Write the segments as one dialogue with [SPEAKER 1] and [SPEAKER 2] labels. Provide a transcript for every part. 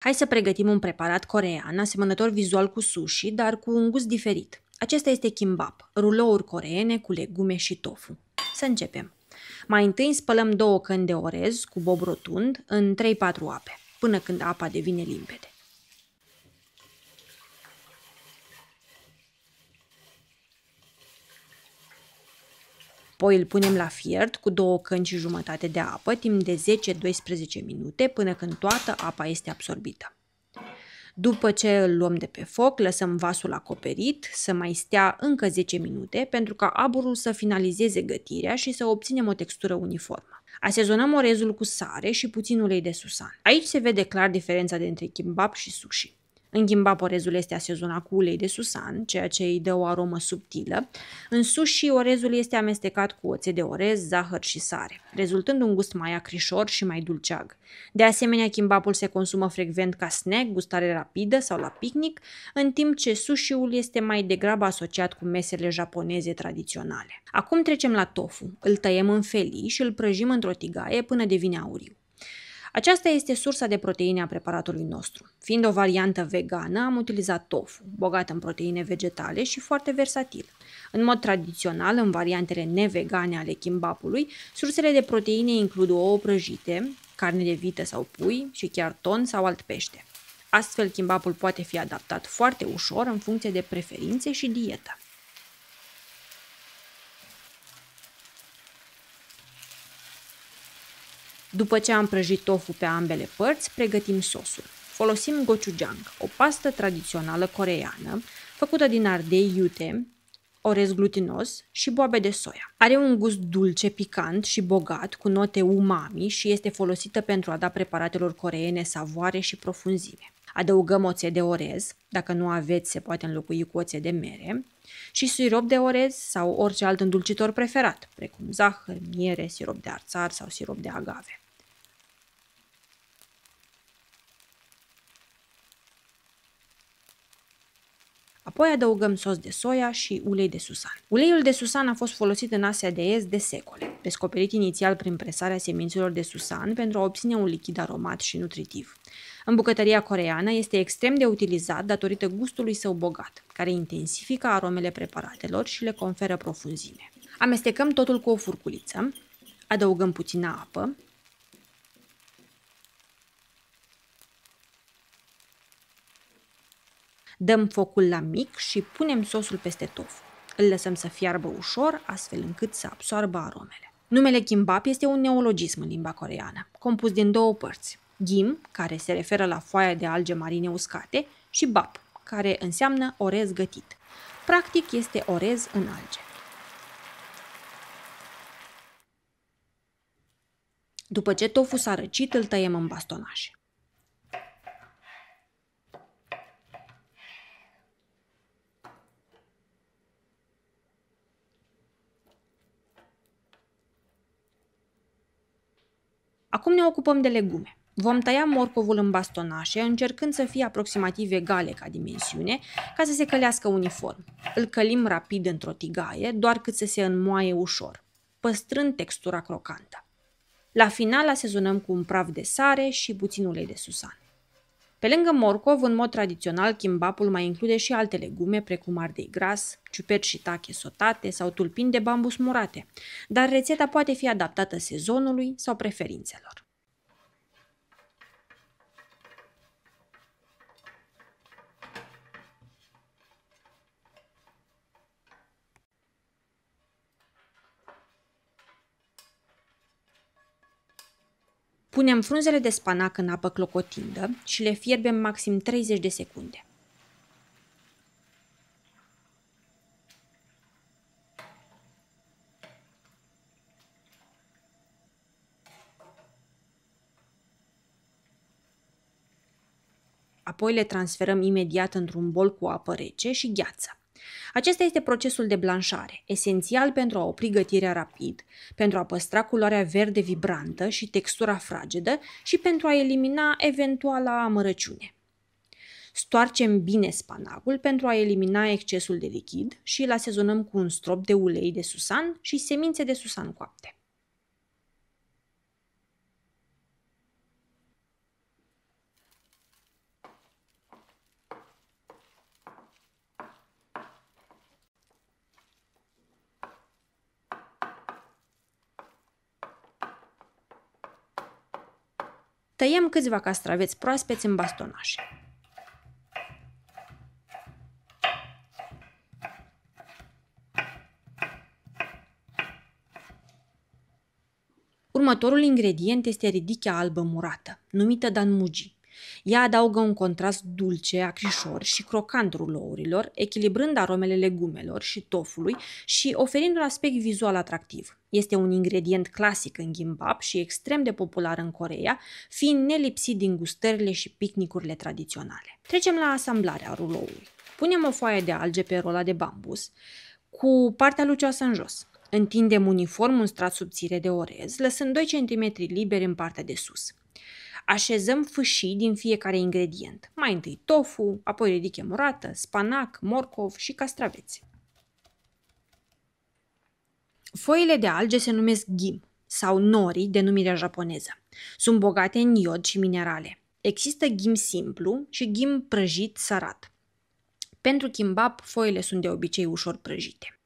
[SPEAKER 1] Hai să pregătim un preparat coreean, asemănător vizual cu sushi, dar cu un gust diferit. Acesta este kimbap, rulouri coreene cu legume și tofu. Să începem. Mai întâi spălăm 2 căni de orez cu bob rotund în 3-4 ape, până când apa devine limpede. Apoi îl punem la fiert cu 2 căni și jumătate de apă timp de 10-12 minute până când toată apa este absorbită. După ce îl luăm de pe foc, lăsăm vasul acoperit să mai stea încă 10 minute pentru ca aburul să finalizeze gătirea și să obținem o textură uniformă. Asezonăm orezul cu sare și puțin ulei de susan. Aici se vede clar diferența dintre kimbap și sushi. În kimbap orezul este asezonat cu ulei de susan, ceea ce îi dă o aromă subtilă. În sushi orezul este amestecat cu oțet de orez, zahăr și sare, rezultând un gust mai acrișor și mai dulceag. De asemenea, kimbapul se consumă frecvent ca snack, gustare rapidă sau la picnic, în timp ce sushi-ul este mai degrabă asociat cu mesele japoneze tradiționale. Acum trecem la tofu. Îl tăiem în felii și îl prăjim într-o tigaie până devine auriu. Aceasta este sursa de proteine a preparatului nostru. Fiind o variantă vegană, am utilizat tofu, bogat în proteine vegetale și foarte versatil. În mod tradițional, în variantele nevegane ale kimbapului, sursele de proteine includ ouă prăjite, carne de vită sau pui și chiar ton sau alt pește. Astfel, kimbapul poate fi adaptat foarte ușor în funcție de preferințe și dietă. După ce am prăjit tofu pe ambele părți, pregătim sosul. Folosim gochujang, o pastă tradițională coreeană, făcută din ardei iute, orez glutinos și boabe de soia. Are un gust dulce, picant și bogat, cu note umami și este folosită pentru a da preparatelor coreene savoare și profunzime. Adăugăm oțet de orez, dacă nu aveți se poate înlocui cu oțet de mere, și sirop de orez sau orice alt îndulcitor preferat, precum zahăr, miere, sirop de arțar sau sirop de agave. Apoi adăugăm sos de soia și ulei de susan. Uleiul de susan a fost folosit în Asia de Est de secole, descoperit inițial prin presarea semințelor de susan pentru a obține un lichid aromat și nutritiv. În bucătăria coreeană este extrem de utilizat datorită gustului său bogat, care intensifică aromele preparatelor și le conferă profunzime. Amestecăm totul cu o furculiță, adăugăm puțină apă, dăm focul la mic și punem sosul peste tofu. Îl lăsăm să fiarbă ușor, astfel încât să absoarbă aromele. Numele kimbap este un neologism în limba coreeană, compus din 2 părți. Gim, care se referă la foaia de alge marine uscate, și bap, care înseamnă orez gătit. Practic este orez în alge. După ce tofu s-a răcit, îl tăiem în bastonașe. Acum ne ocupăm de legume. Vom tăia morcovul în bastonașe, încercând să fie aproximativ egale ca dimensiune, ca să se călească uniform. Îl călim rapid într-o tigaie, doar cât să se înmoaie ușor, păstrând textura crocantă. La final asezonăm cu un praf de sare și puțin ulei de susan. Pe lângă morcov, în mod tradițional, kimbapul mai include și alte legume, precum ardei gras, ciuperci shiitake sotate sau tulpini de bambus murate, dar rețeta poate fi adaptată sezonului sau preferințelor. Punem frunzele de spanac în apă clocotindă și le fierbem maxim 30 de secunde. Apoi le transferăm imediat într-un bol cu apă rece și gheață. Acesta este procesul de blanșare, esențial pentru a opri gătirea rapid, pentru a păstra culoarea verde vibrantă și textura fragedă și pentru a elimina eventuala amărăciune. Stoarcem bine spanacul pentru a elimina excesul de lichid și îl asezonăm cu un strop de ulei de susan și semințe de susan coapte. Tăiem câțiva castraveți proaspeți în bastonașe. Următorul ingredient este ridichea albă murată, numită danmugi. Ea adaugă un contrast dulce, acrișor și crocant rulourilor, echilibrând aromele legumelor și tofului și oferind un aspect vizual atractiv. Este un ingredient clasic în gimbap și extrem de popular în Coreea, fiind nelipsit din gustările și picnicurile tradiționale. Trecem la asamblarea ruloului. Punem o foaie de alge pe rola de bambus, cu partea lucioasă în jos. Întindem uniform un strat subțire de orez, lăsând 2 cm liberi în partea de sus. Așezăm fâșii din fiecare ingredient. Mai întâi tofu, apoi ridiche murată, spanac, morcov și castraveți. Foile de alge se numesc gim sau nori, denumirea japoneză. Sunt bogate în iod și minerale. Există gim simplu și gim prăjit sărat. Pentru kimbap, foile sunt de obicei ușor prăjite.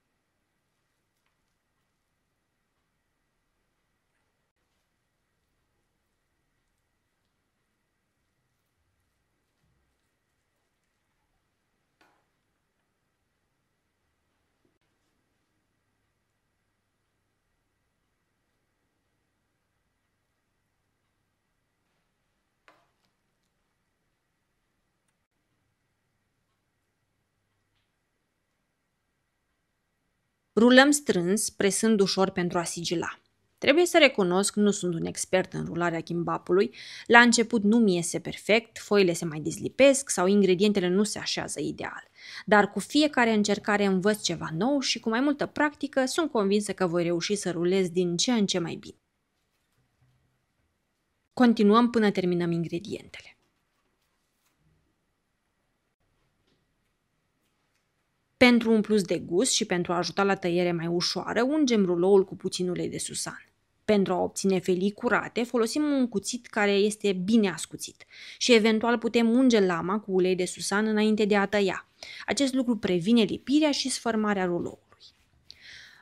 [SPEAKER 1] Rulăm strâns, presând ușor pentru a sigila. Trebuie să recunosc, nu sunt un expert în rularea kimbapului. La început nu mi iese perfect, foile se mai dezlipesc sau ingredientele nu se așează ideal. Dar cu fiecare încercare învăț ceva nou și cu mai multă practică sunt convinsă că voi reuși să rulez din ce în ce mai bine. Continuăm până terminăm ingredientele. Pentru un plus de gust și pentru a ajuta la tăiere mai ușoară, ungem ruloul cu puțin ulei de susan. Pentru a obține felii curate, folosim un cuțit care este bine ascuțit și eventual putem unge lama cu ulei de susan înainte de a tăia. Acest lucru previne lipirea și sfărmarea ruloului.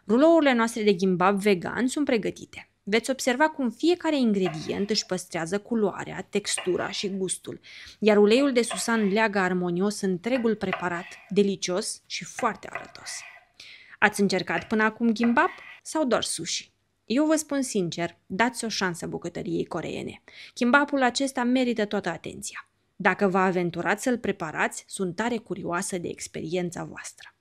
[SPEAKER 1] Rulourile noastre de gimbap vegan sunt pregătite. Veți observa cum fiecare ingredient își păstrează culoarea, textura și gustul, iar uleiul de susan leagă armonios întregul preparat, delicios și foarte arătos. Ați încercat până acum gimbap sau doar sushi? Eu vă spun sincer, dați o șansă bucătăriei coreene. Gimbapul acesta merită toată atenția. Dacă vă aventurați să-l preparați, sunt tare curioasă de experiența voastră.